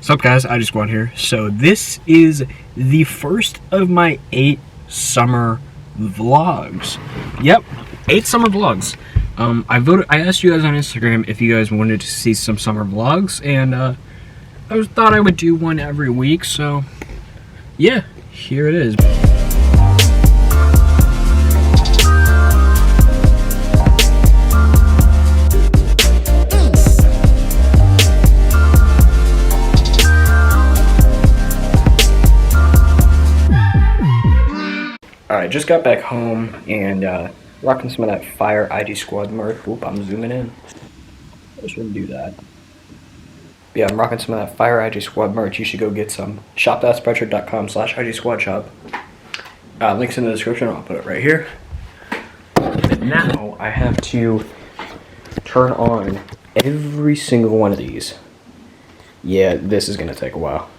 What's up, guys? IGSQUAD here. So this is the first of my 8 summer vlogs. Yep, 8 summer vlogs. I asked you guys on Instagram if you guys wanted to see some summer vlogs, and I thought I would do one every week. So yeah, here it is. Alright, just got back home and rocking some of that fire IGSQUAD merch. Oop, I'm zooming in. I just wouldn't do that. But yeah, I'm rocking some of that fire IGSQUAD merch. You should go get some. shop.spreadshirt.com/IGSQUAD shop. Links in the description. I'll put it right here. But now I have to turn on every single one of these. Yeah, this is going to take a while.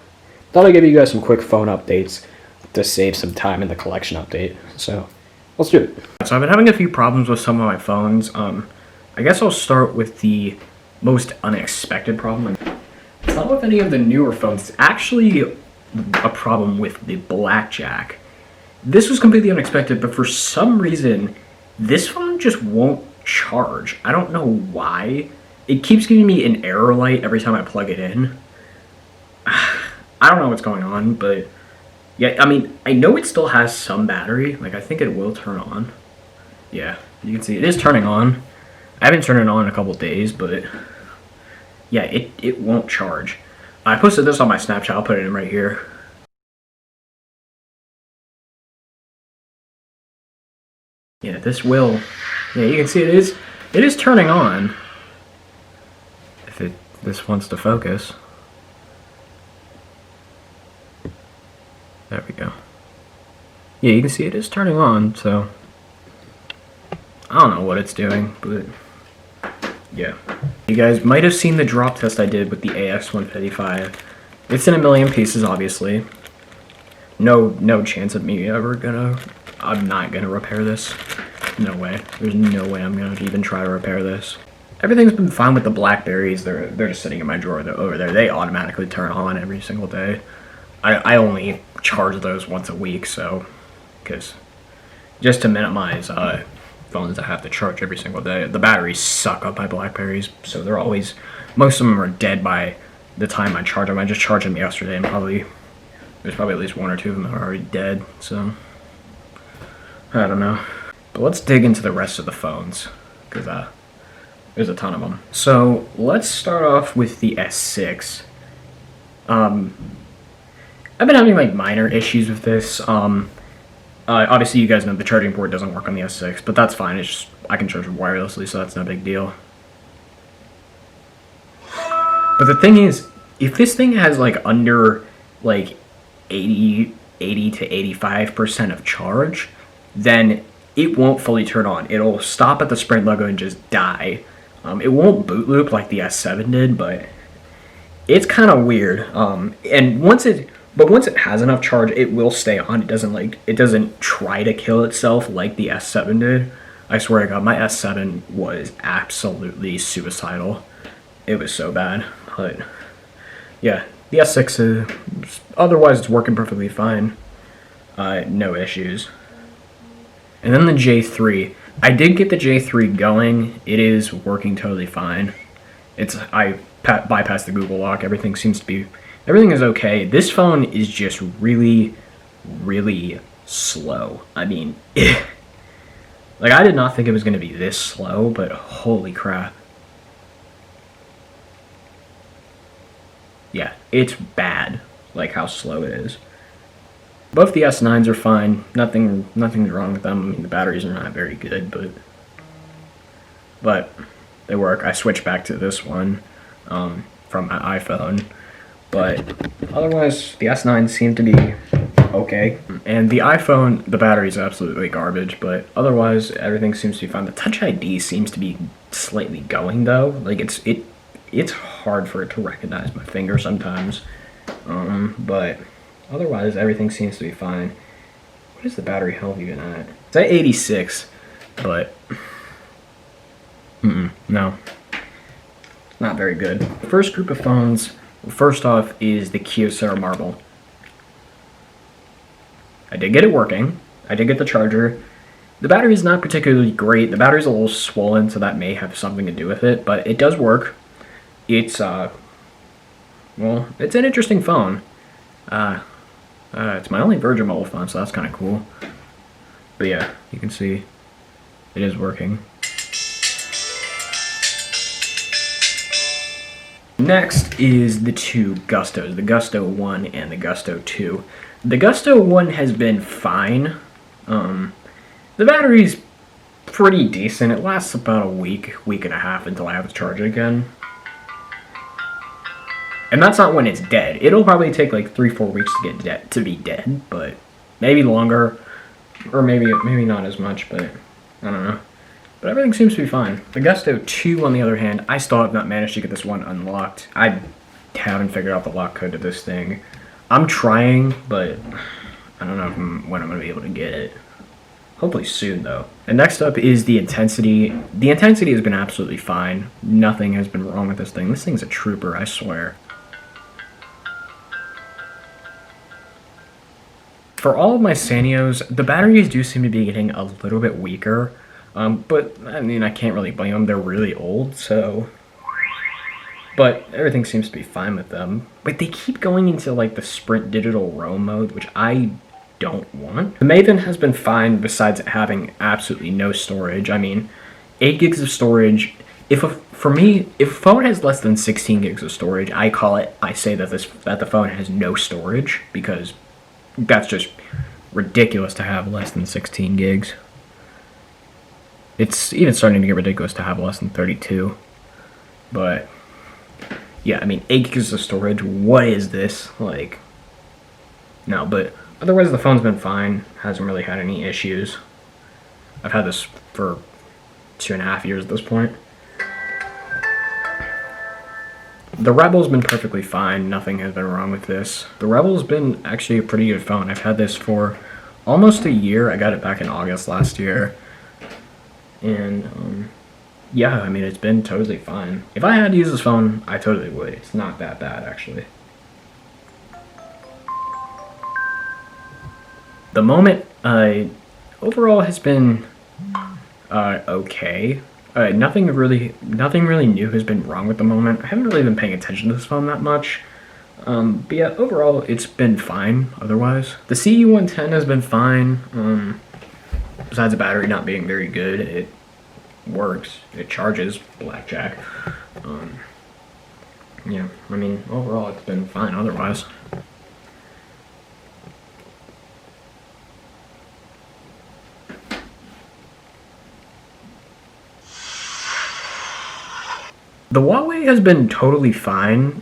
Thought I'd give you guys some quick phone updates to save some time in the collection update. So let's do it. So I've been having a few problems with some of my phones. I guess I'll start with the most unexpected problem. It's not with any of the newer phones. It's actually a problem with the Blackjack. This was completely unexpected, but for some reason this phone just won't charge. I don't know why. It keeps giving me an error light every time I plug it in. I don't know what's going on, but yeah, I mean, I know it still has some battery. Like, I think it will turn on. Yeah, you can see it is turning on. I haven't turned it on in a couple days, but yeah, it won't charge. I posted this on my Snapchat. I'll put it in right here. Yeah, this will. Yeah, you can see it is turning on. If this wants to focus. There we go. Yeah, you can see it is turning on, so I don't know what it's doing, but yeah. You guys might have seen the drop test I did with the AX155. It's in a million pieces, obviously. No chance of me I'm not gonna repair this. No way. There's no way I'm gonna even try to repair this. Everything's been fine with the Blackberries. They're just sitting in my drawer. They're over there. They automatically turn on every single day. I only charge those once a week, so because just to minimize phones that have to charge every single day. The batteries suck up my Blackberries, so they're always, most of them are dead by the time I charge them. I just charged them yesterday, and there's probably at least 1 or 2 of them that are already dead, so I don't know. But let's dig into the rest of the phones, because there's a ton of them. So let's start off with the S6. I've been having like minor issues with this. Obviously you guys know the charging port doesn't work on the S6, but that's fine. It's just, I can charge it wirelessly, so that's no big deal. But the thing is, if this thing has like under like 80 to 85% of charge, then it won't fully turn on. It'll stop at the Sprint logo and just die. It won't boot loop like the S7 did, but it's kind of weird. And once it has enough charge, it will stay on. It doesn't try to kill itself like the S7 did. I swear to God, my S7 was absolutely suicidal. It was so bad. But yeah, the S6 otherwise it's working perfectly fine. No issues. And then the J3. I did get the J3 going. It is working totally fine. I bypassed the Google lock. Everything is okay. This phone is just really, really slow. I mean, like, I did not think it was going to be this slow, but holy crap. Yeah, it's bad, like how slow it is. Both the S9s are fine. Nothing's wrong with them. I mean, the batteries are not very good, but they work. I switched back to this one from my iPhone. But otherwise, the S9 seemed to be okay. And the iPhone, the battery is absolutely garbage, but otherwise, everything seems to be fine. The Touch ID seems to be slightly going, though. Like, it's hard for it to recognize my finger sometimes. But otherwise, everything seems to be fine. What is the battery health even at? It's at 86, but no. Not very good. The first group of phones First off is the Kyocera marble. I did get it working. I did get the charger. The battery is not particularly great. The battery's a little swollen, so that may have something to do with it, but it does work. It's, well, it's an interesting phone. It's my only Virgin Mobile phone, so that's kind of cool. But yeah, you can see it is working. Next is the two Gustos, the Gusto 1 and the Gusto 2. The Gusto 1 has been fine. The battery's pretty decent. It lasts about a week and a half until I have to charge it again. And that's not when it's dead. It'll probably take like 3-4 weeks to be dead, but maybe longer, or maybe not as much, but I don't know. But everything seems to be fine. The Gusto 2, on the other hand, I still have not managed to get this one unlocked. I haven't figured out the lock code to this thing. I'm trying, but I don't know when I'm going to be able to get it. Hopefully soon, though. And next up is the Intensity. The Intensity has been absolutely fine. Nothing has been wrong with this thing. This thing's a trooper, I swear. For all of my Sanios, the batteries do seem to be getting a little bit weaker. But, I mean, I can't really blame them. They're really old, so... But everything seems to be fine with them. But they keep going into, like, the Sprint Digital Roam mode, which I don't want. The Maven has been fine besides having absolutely no storage. I mean, 8 gigs of storage. For me, if a phone has less than 16 gigs of storage, I say that the phone has no storage, because that's just ridiculous to have less than 16 gigs. It's even starting to get ridiculous to have less than 32. But, yeah, I mean, 8 gigs of storage, what is this? Like, no, but otherwise the phone's been fine. Hasn't really had any issues. I've had this for 2.5 years at this point. The Rebel's been perfectly fine. Nothing has been wrong with this. The Rebel's been actually a pretty good phone. I've had this for almost a year. I got it back in August last year. And, yeah, I mean, it's been totally fine. If I had to use this phone, I totally would. It's not that bad, actually. The moment, overall has been, okay. Nothing really new has been wrong with the moment. I haven't really been paying attention to this phone that much. But yeah, overall, it's been fine, otherwise. The CE110 has been fine. Besides the battery not being very good, it works. It charges blackjack. Yeah, I mean, overall it's been fine otherwise. The Huawei has been totally fine.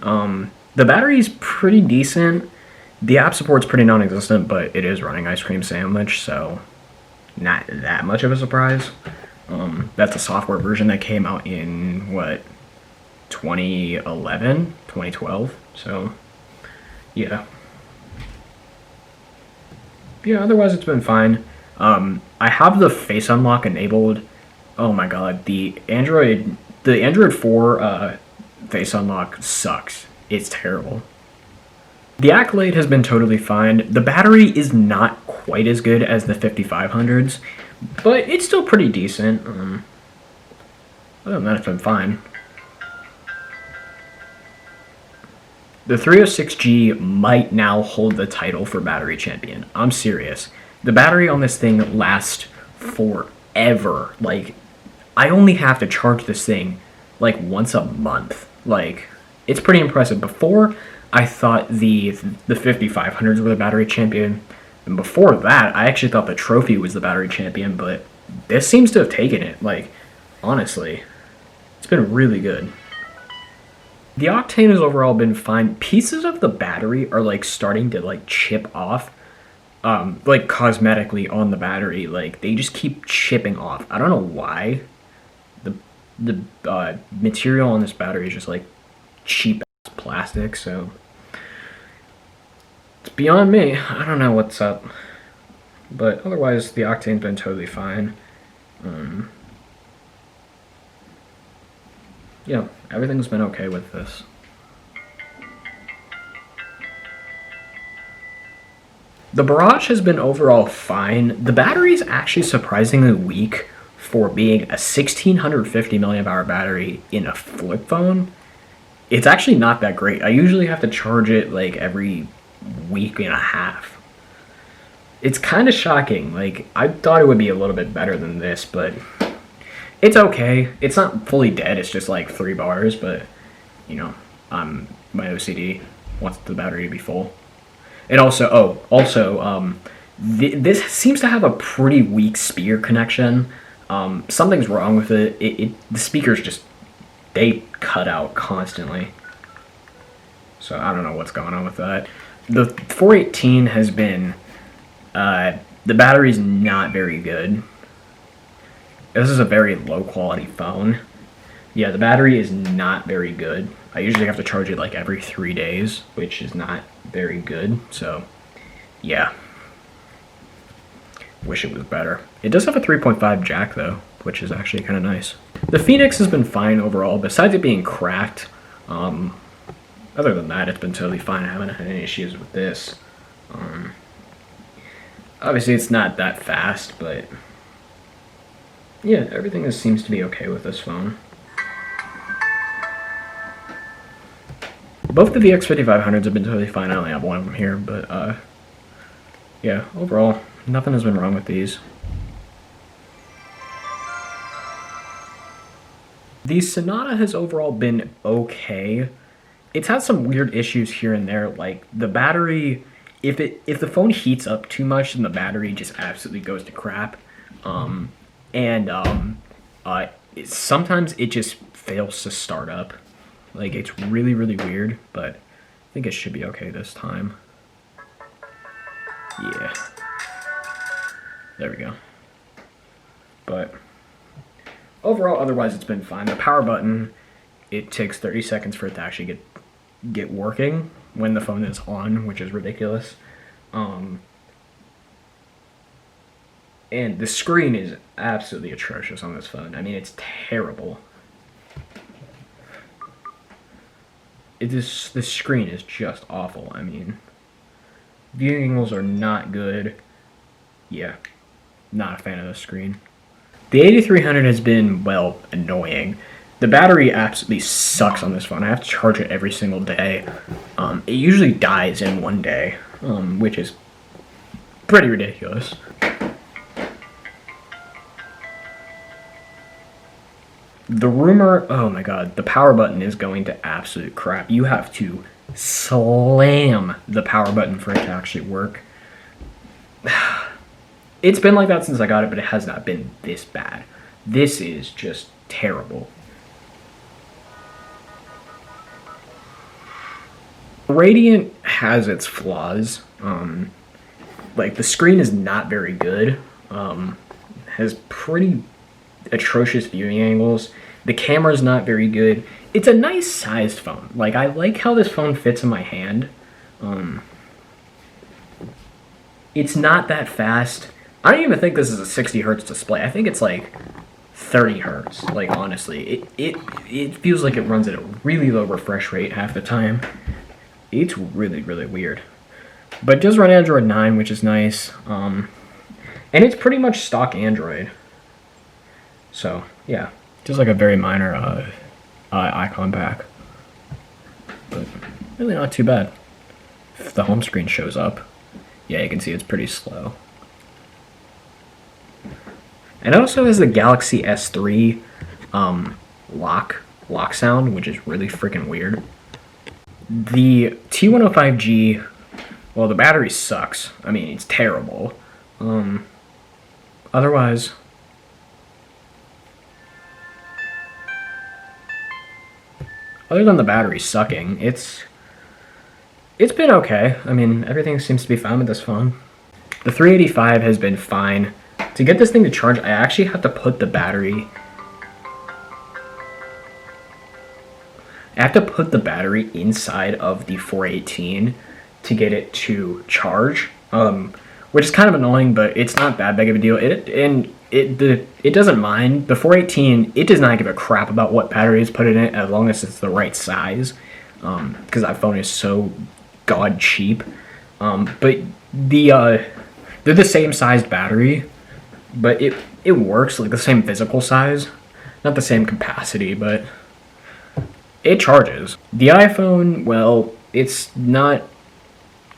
The battery's pretty decent. The app support's pretty non-existent, but it is running Ice Cream Sandwich, so not that much of a surprise. That's a software version that came out in, what, 2011? 2012? So, yeah. Yeah, otherwise it's been fine. I have the Face Unlock enabled. Oh my god, the Android 4 Face Unlock sucks. It's terrible. The Accolade has been totally fine. The battery is not quite as good as the 5500s, but it's still pretty decent. Other than that, it's been fine. The 306G might now hold the title for battery champion. I'm serious. The battery on this thing lasts forever. Like, I only have to charge this thing like once a month. Like, it's pretty impressive. Before, I thought the 5500s were the battery champion. And before that, I actually thought the Trophy was the battery champion, but this seems to have taken it. Like, honestly, it's been really good. The Octane has overall been fine. Pieces of the battery are like starting to like chip off, like cosmetically on the battery. Like, they just keep chipping off. I don't know why. The material on this battery is just like cheap ass plastic, so it's beyond me. I don't know what's up, but otherwise the Octane's been totally fine. Yeah, everything's been okay with this. The barrage has been overall fine. The battery is actually surprisingly weak for being a 1650 milliamp hour battery in a flip phone. It's actually not that great. I usually have to charge it like every week and a half. It's kind of shocking. Like, I thought it would be a little bit better than this, but it's okay. It's not fully dead. It's just like 3 bars, but you know, my OCD wants the battery to be full. It also, this seems to have a pretty weak speaker connection. Something's wrong with it. The speakers just, they cut out constantly. So I don't know what's going on with that. The 418 has been, the battery's not very good. This is a very low quality phone. Yeah, the battery is not very good. I usually have to charge it like every 3 days, which is not very good. So, yeah. Wish it was better. It does have a 3.5 jack though, which is actually kind of nice. The Phoenix has been fine overall, besides it being cracked. Other than that, it's been totally fine. I haven't had any issues with this. Obviously, it's not that fast, but yeah, everything seems to be okay with this phone. Both the VX5500s have been totally fine. I only have one of them here, but yeah, overall, nothing has been wrong with these. The Sonata has overall been okay. It's had some weird issues here and there, like the battery. If the phone heats up too much, then the battery just absolutely goes to crap. Sometimes it just fails to start up. Like, it's really, really weird, but I think it should be okay this time. Yeah. There we go. But overall, otherwise, it's been fine. The power button, it takes 30 seconds for it to actually get working when the phone is on, which is ridiculous. And the screen is absolutely atrocious on this phone. I mean, it's terrible. The screen is just awful. I mean, viewing angles are not good. Yeah, not a fan of the screen. The 8300 has been, well, annoying. The battery absolutely sucks on this phone. I have to charge it every single day. It usually dies in 1 day, which is pretty ridiculous. The rumor, oh my god, the power button is going to absolute crap. You have to slam the power button for it to actually work. It's been like that since I got it, but it has not been this bad. This is just terrible. Radiant has its flaws. Like, the screen is not very good. Has pretty atrocious viewing angles. The camera's not very good. It's a nice sized phone. Like, I like how this phone fits in my hand. It's not that fast. I don't even think this is a 60 hertz display. I think it's like 30 hertz. Like, honestly, it feels like it runs at a really low refresh rate half the time. It's really, really weird. But it does run Android 9, which is nice. And it's pretty much stock Android. So, yeah. Just like a very minor icon pack. But really not too bad. If the home screen shows up, yeah, you can see it's pretty slow. And it also has the Galaxy S3 lock sound, which is really freaking weird. The T105G, well, the battery sucks. I mean, it's terrible. Otherwise, other than the battery sucking, it's been okay. I mean, everything seems to be fine with this phone. The 385 has been fine. To get this thing to charge, I actually have to put the battery... I have to put the battery inside of the 418 to get it to charge, which is kind of annoying, but it's not that big of a deal. It doesn't mind. The 418, it does not give a crap about what battery is put in it as long as it's the right size, because that phone is so god cheap. But they're the same sized battery, but it works like the same physical size, not the same capacity, but it charges. The iPhone, well, it's not.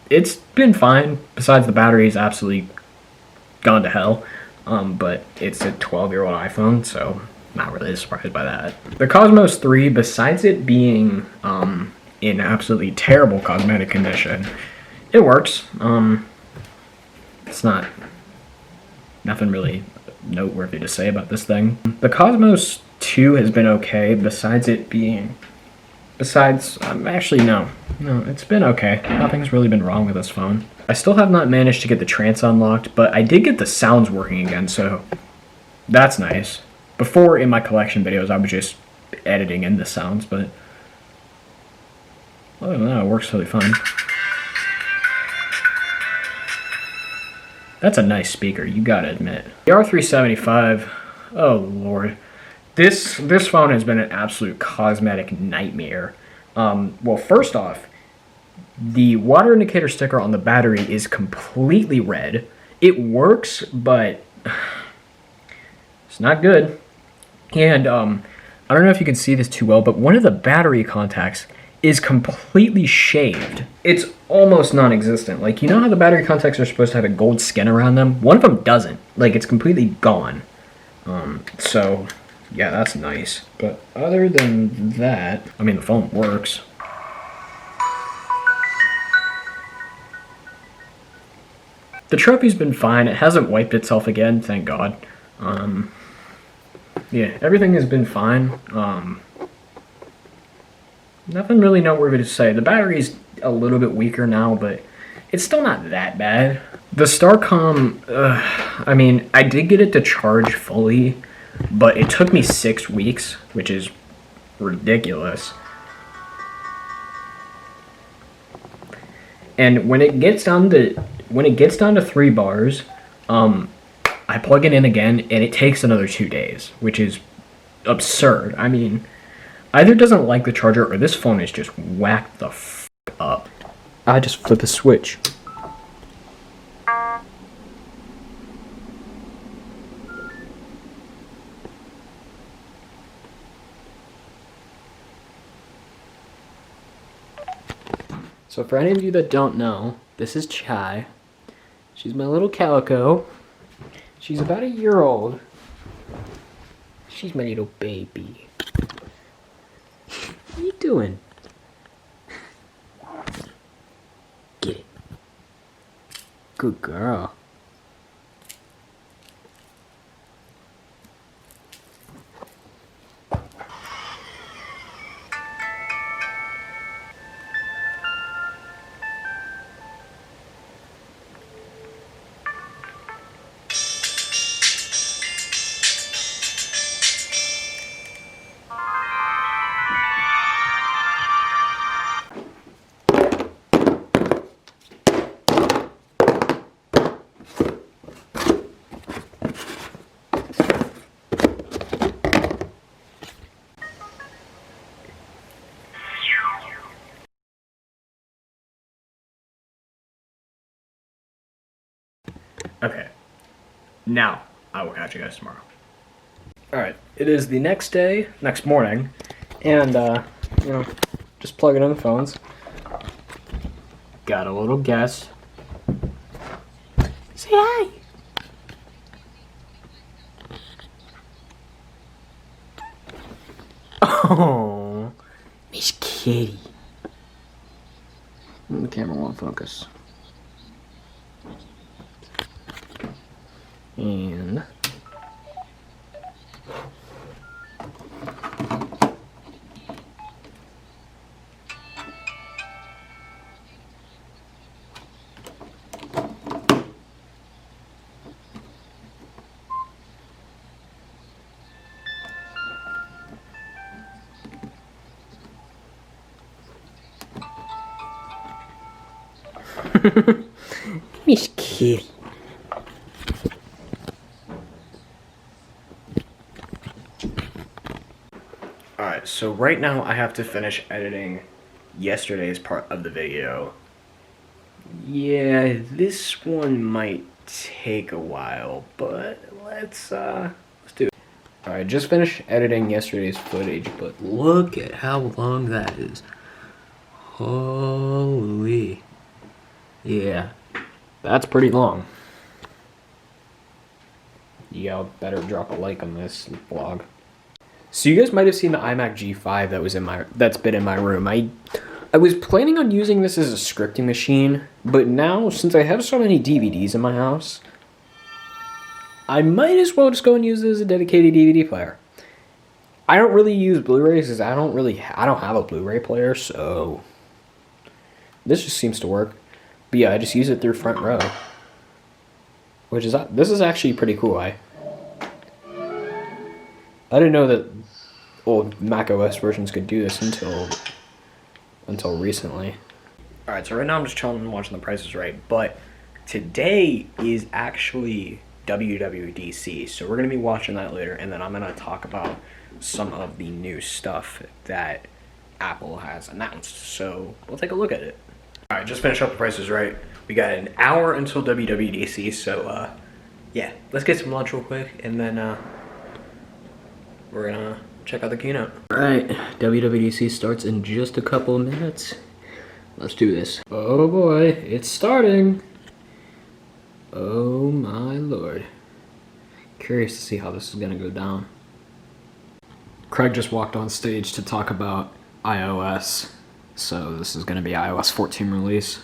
It's been fine. Besides, the battery is absolutely gone to hell. But it's a 12-year-old iPhone, so not really surprised by that. The Cosmos 3, besides it being in absolutely terrible cosmetic condition, it works. It's not nothing really noteworthy to say about this thing. The Cosmos 2 has been okay, actually, no, it's been okay. Nothing's really been wrong with this phone. I still have not managed to get the trance unlocked, but I did get the sounds working again, so that's nice. Before, in my collection videos, I was just editing in the sounds, but other than that, it works really fine. That's a nice speaker, you gotta admit. The R375, oh lord. This phone has been an absolute cosmetic nightmare. Well, first off, the water indicator sticker on the battery is completely red. It works, but it's not good. And I don't know if you can see this too well, but one of the battery contacts is completely shaved. It's almost non-existent. Like, you know how the battery contacts are supposed to have a gold skin around them? One of them doesn't. Like, it's completely gone. So yeah, that's nice. But other than that, I mean, the phone works. The trophy's been fine. It hasn't wiped itself again, thank God. Yeah, everything has been fine. Nothing really noteworthy to say. The battery's a little bit weaker now, but it's still not that bad. The Starcom, I mean, I did get it to charge fully, but it took me 6 weeks, which is ridiculous. And when it gets down to 3 bars, I plug it in again, and it takes another 2 days, which is absurd. I mean, either doesn't like the charger, or this phone is just whacked the f*** up. I just flip a switch. So for any of you that don't know, this is Chai. She's my little calico. She's about 1 year old. She's my little baby. What are you doing? Get it. Good girl. Okay, now I will catch you guys tomorrow. Alright, it is the next morning, and, you know, just plugging in the phones. Got a little guest. Say hi! Oh, Miss Kitty. The camera won't focus. And Miss Kitty. Alright, so right now I have to finish editing yesterday's part of the video. Yeah, this one might take a while, but let's do it. Alright, just finished editing yesterday's footage, but look at how long that is. Holy. Yeah, that's pretty long. Y'all better drop a like on this vlog. So you guys might have seen the iMac G5 that's been in my room. I was planning on using this as a scripting machine, but now since I have so many DVDs in my house, I might as well just go and use it as a dedicated DVD player. I don't really use Blu-rays because I don't have a Blu-ray player, so this just seems to work. But yeah, I just use it through Front Row, this is actually pretty cool. I didn't know that old Mac OS versions could do this until recently. Alright, so right now I'm just chilling and watching The Price is Right, but today is actually WWDC, so we're going to be watching that later, and then I'm going to talk about some of the new stuff that Apple has announced, so we'll take a look at it. Alright, just finished up The Price is Right. We got an hour until WWDC, so yeah, let's get some lunch real quick, and then we're gonna check out the keynote. Alright, WWDC starts in just a couple of minutes. Let's do this. Oh boy, it's starting. Oh my lord. Curious to see how this is gonna go down. Craig just walked on stage to talk about iOS. So this is gonna be iOS 14 release.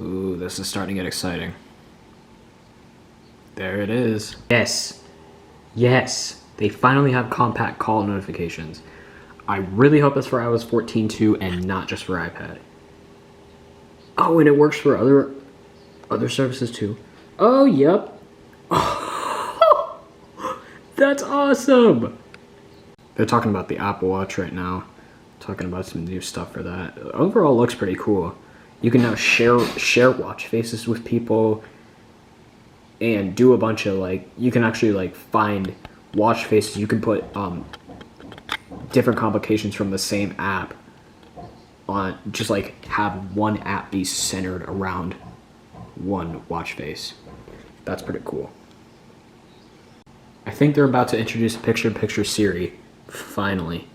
Ooh, this is starting to get exciting. There it is. Yes. Yes. They finally have compact call notifications. I really hope it's for iOS 14 too, and not just for iPad. Oh, and it works for other services too. Oh, yep. That's awesome. They're talking about the Apple Watch right now. Talking about some new stuff for that. Overall, looks pretty cool. You can now share watch faces with people, and do a bunch of you can actually find watch faces. You can put different complications from the same app on, just have one app be centered around one watch face. That's pretty cool. I think they're about to introduce picture-in-picture Siri. Finally.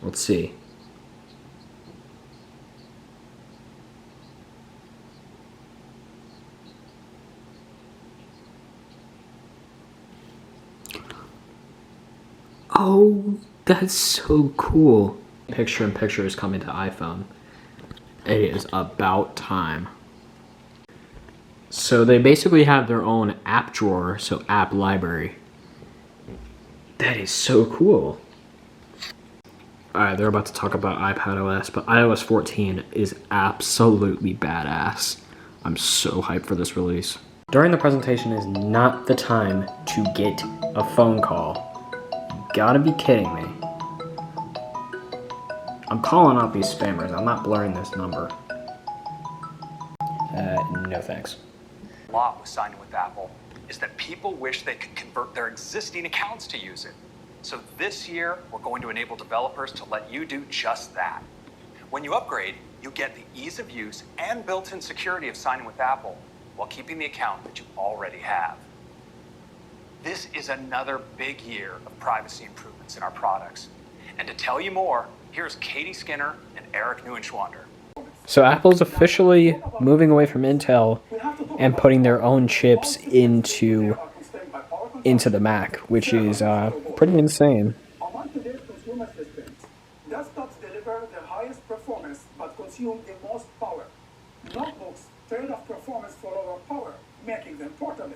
Let's see. Oh, that's so cool. Picture-in-picture is coming to iPhone. It is about time. So they basically have their own app drawer, so app library. That is so cool. Alright, they're about to talk about iPadOS, but iOS 14 is absolutely badass. I'm so hyped for this release. During the presentation is not the time to get a phone call. Gotta be kidding me. I'm calling out these spammers. I'm not blurring this number. No thanks. Law with signing with Apple is that people wish they could convert their existing accounts to use it. So this year, we're going to enable developers to let you do just that. When you upgrade, you get the ease of use and built-in security of signing with Apple while keeping the account that you already have. This is another big year of privacy improvements in our products. And to tell you more, here's Katie Skinner and Eric Neuenschwander. So Apple's officially moving away from Intel and putting their own chips into the Mac, which is pretty insane. Among today's consumer systems, desktops deliver the highest performance but consume the most power. Notebooks trade off performance for lower power, making them portable.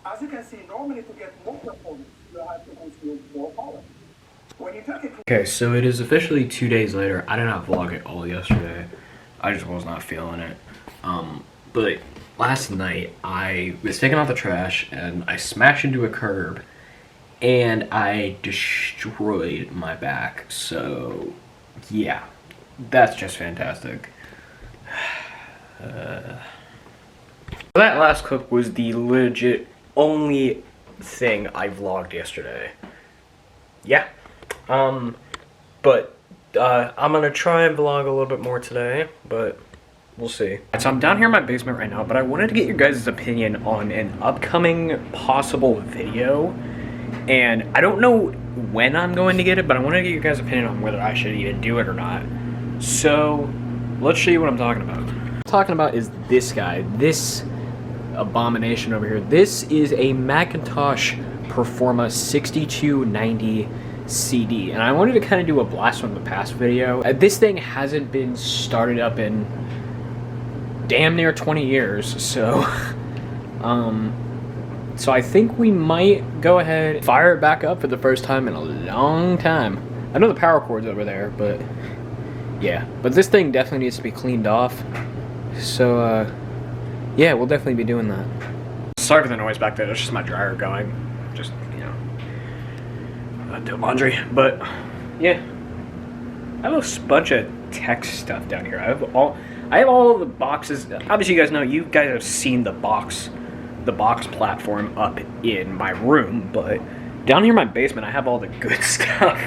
As you can see, normally to get more performance, you have to consume more power. When you take it... Okay, so it is officially 2 days later. I did not vlog it all yesterday. I just was not feeling it. But last night, I was taking out the trash, and I smashed into a curb, and I destroyed my back. So, yeah, that's just fantastic. That last clip was the legit only thing I vlogged yesterday. Yeah. But I'm gonna try and vlog a little bit more today, but We'll see. So I'm down here in my basement right now, but I wanted to get your guys' opinion on an upcoming possible video. And I don't know when I'm going to get it, but I wanted to get your guys' opinion on whether I should even do it or not. So let's show you what I'm talking about. What I'm talking about is this guy, this abomination over here. This is a Macintosh Performa 6290 CD, and I wanted to kind of do a blast from the past video. This thing hasn't been started up in damn near 20 years, so so I think we might go ahead and fire it back up for the first time in a long time. I know the power cord's over there, but yeah, but this thing definitely needs to be cleaned off, so yeah, we'll definitely be doing that. Sorry for the noise back there, it's just my dryer going, just, you know, do laundry. But yeah, I have a bunch of tech stuff down here. I have all the boxes. Obviously, you guys have seen the box platform up in my room, but down here in my basement, I have all the good stuff.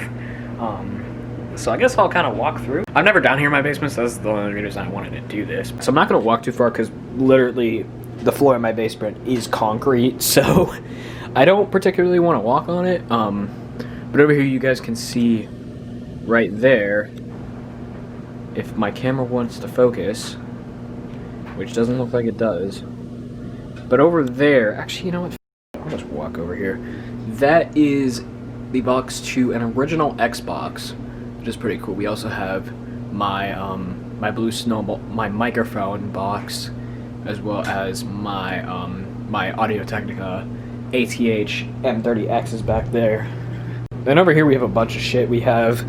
So I guess I'll kind of walk through. I'm never down here in my basement, so that's the only reason I wanted to do this. So I'm not going to walk too far because literally the floor in my basement is concrete, so I don't particularly want to walk on it. But over here you guys can see right there, if my camera wants to focus, which doesn't look like it does. But over there, actually, you know what? I'll just walk over here. That is the box to an original Xbox, which is pretty cool. We also have my my Blue Snowball, my microphone box, as well as my my Audio-Technica ATH M30X is back there. Then over here we have a bunch of shit. We have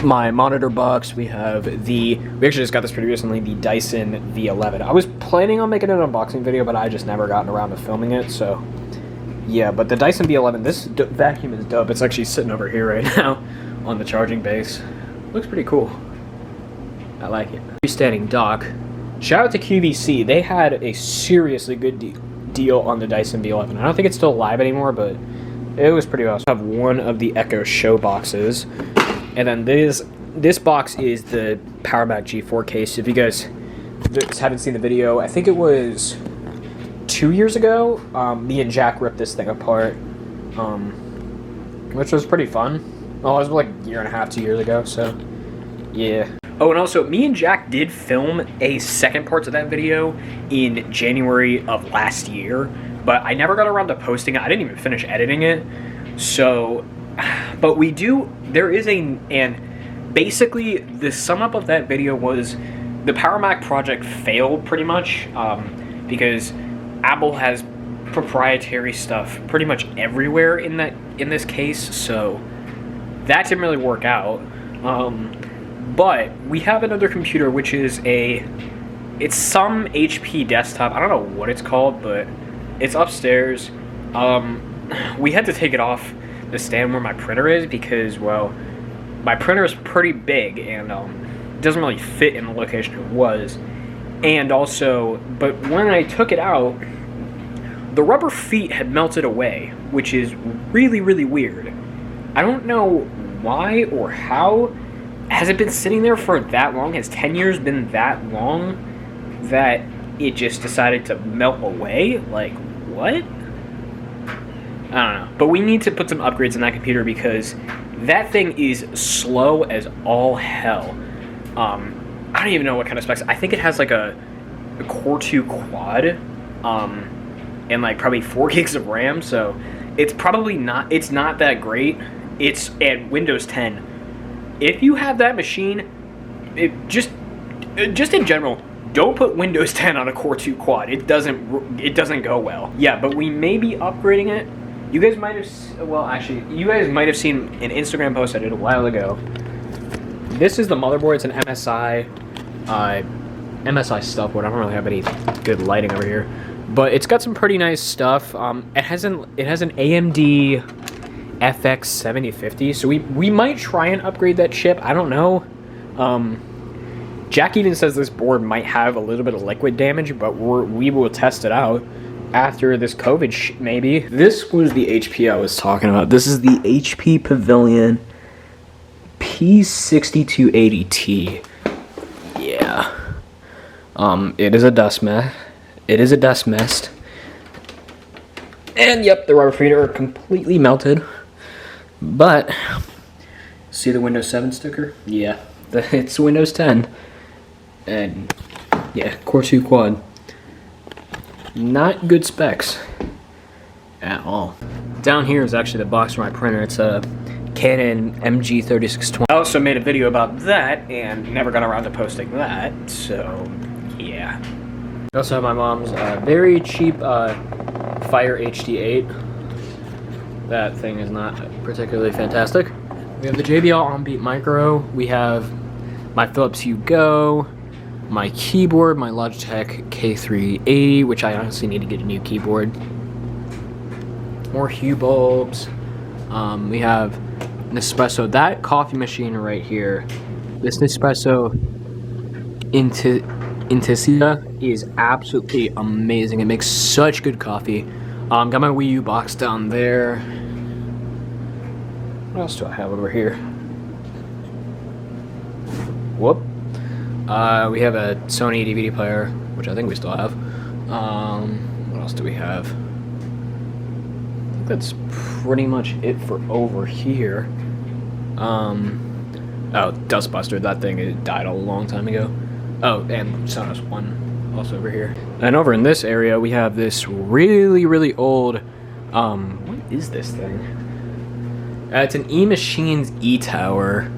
my monitor box, we actually just got this pretty recently, the Dyson V11. I was planning on making an unboxing video, but I just never gotten around to filming it, so yeah. But the Dyson V11, this vacuum is dope. It's actually sitting over here right now on the charging base. Looks pretty cool. I like it. Freestanding dock. Shout out to QVC. They had a seriously good deal on the Dyson V11. I don't think it's still live anymore, but it was pretty awesome. I have one of the Echo Show boxes. And then this box is the Power Mac G4 case. If you guys haven't seen the video, I think it was 2 years ago, me and Jack ripped this thing apart, which was pretty fun. Oh, it was like a year and a half, 2 years ago, so yeah. Oh, and also, me and Jack did film a second part to that video in January of last year, but I never got around to posting it. I didn't even finish editing it, so... But basically the sum up of that video was the Power Mac project failed pretty much, because Apple has proprietary stuff pretty much everywhere in this case, so that didn't really work out. But we have another computer, which is it's some HP desktop. I don't know what it's called, but it's upstairs. We had to take it off the stand where my printer is because, well, my printer is pretty big and doesn't really fit in the location it was. And also, but when I took it out, the rubber feet had melted away, which is really, really weird. I don't know why or how. Has it been sitting there for that long? Has 10 years been that long that it just decided to melt away? Like, what? I don't know, but we need to put some upgrades in that computer because that thing is slow as all hell. I don't even know what kind of specs. I think it has like a Core 2 quad, and like probably 4 gigs of RAM. So it's probably not. It's not that great. It's at Windows 10. If you have that machine, just in general, don't put Windows 10 on a Core 2 quad. It doesn't go well. Yeah, but we may be upgrading it. You guys might have, well, actually, you guys might have seen an Instagram post I did a while ago. This is the motherboard. It's an MSI stuff board. I don't really have any good lighting over here, but it's got some pretty nice stuff. It has an AMD FX 7050, so we might try and upgrade that chip. I don't know. Jack even says this board might have a little bit of liquid damage, but we will test it out after this COVID maybe. This was the HP I was talking about. This is the HP Pavilion P6280T. Yeah. It is a dust mess. It is a dust mess. And yep, the rubber feet are completely melted. But see the Windows 7 sticker? Yeah, it's Windows 10. And yeah, Core 2 Quad. Not good specs at all. Down here is actually the box for my printer. It's a Canon MG3620. I also made a video about that and never got around to posting that, so yeah. I also have my mom's very cheap Fire HD8. That thing is not particularly fantastic. We have the JBL OnBeat Micro. We have my Philips Hue Go, my keyboard, my Logitech K380, which I honestly need to get a new keyboard. More Hue bulbs. We have Nespresso. That coffee machine right here, this Nespresso Intensita is absolutely amazing. It makes such good coffee. Got my Wii U box down there. What else do I have over here? Whoop. We have a Sony DVD player, which I think we still have. What else do we have? I think that's pretty much it for over here. Oh, Dustbuster. That thing, it died a long time ago. Oh, and Sonos One also over here. And over in this area, we have this really, really old, what is this thing? It's an E-Machines E-Tower.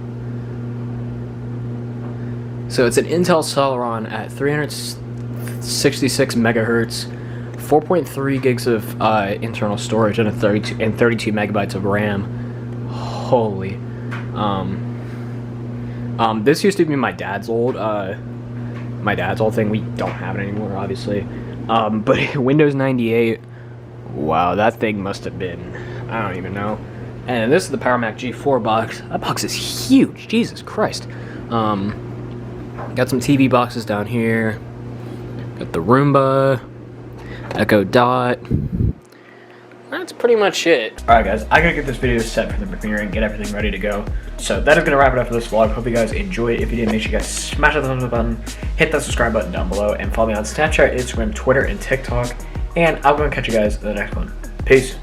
So it's an Intel Celeron at 366 megahertz, 4.3 gigs of internal storage, and 32 megabytes of RAM. Holy. This used to be my dad's old thing. We don't have it anymore, obviously. But Windows 98, wow, that thing must have been, I don't even know. And this is the PowerMac G4 box. That box is huge, Jesus Christ. Got some TV boxes down here. Got the Roomba, Echo Dot. That's pretty much it. Alright guys, I gotta get this video set for the premiere and get everything ready to go. So that is gonna wrap it up for this vlog. Hope you guys enjoy it. If you did, make sure you guys smash that thumbs up button, hit that subscribe button down below, and follow me on Snapchat, Instagram, Twitter, and TikTok. And I'm gonna catch you guys in the next one. Peace.